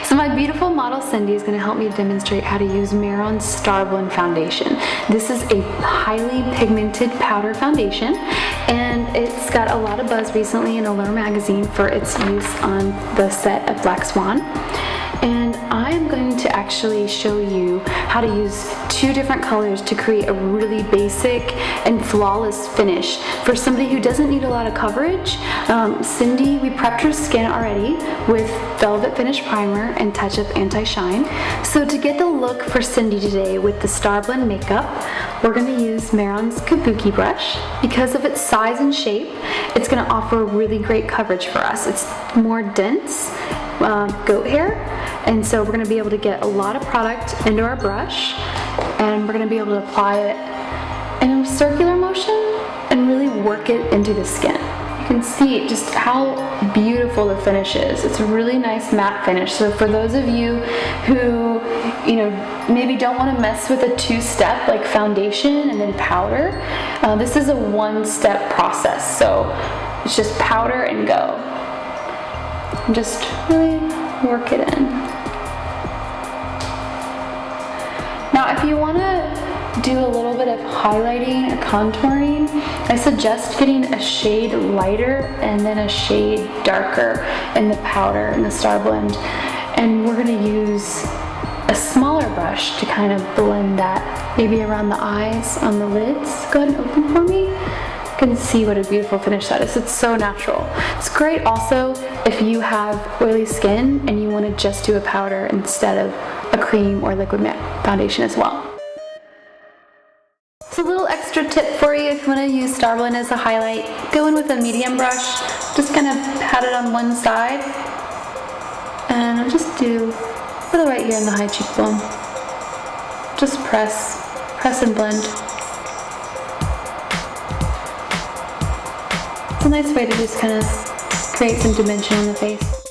So my beautiful model Cindy is going to help me demonstrate how to use Mehron StarBlend foundation. This is a highly pigmented powder foundation, and it's got a lot of buzz recently in Allure magazine for its use on the set of Black Swan. And I'm going to actually show you how to use two different colors to create a really basic and flawless finish for somebody who doesn't need a lot of coverage. Cindy, we prepped her skin already with Velvet Finish Primer and Touch Up Anti-Shine. So to get the look for Cindy today with the StarBlend makeup, we're going to use Mehron's Kabuki brush. Because of its size and shape, it's going to offer really great coverage for us. It's more dense goat hair, and so we're going to be able to get a lot of product into our brush, and we're going to be able to apply it in a circular motion and really work it into the skin. You can see just how beautiful the finish is. It's a really nice matte finish. So for those of you who, maybe don't want to mess with a two-step like foundation and then powder, this is a one-step process. So it's just powder and go. And just really work it in. Now, if you want to do a little bit of highlighting or contouring, I suggest getting a shade lighter and then a shade darker in the powder in the StarBlend. And we're going to use a smaller brush to kind of blend that, maybe around the eyes, on the lids. Go ahead and open for me. You can see what a beautiful finish that is. It's so natural. It's great also if you have oily skin and you want to just do a powder instead of a cream or liquid matte foundation as well. So a little extra tip for you if you want to use StarBlend as a highlight, go in with a medium brush, just kind of pat it on one side, and I'll just do a little right here in the high cheekbone. Just press and blend. It's a nice way to just kind of create some dimension on the face.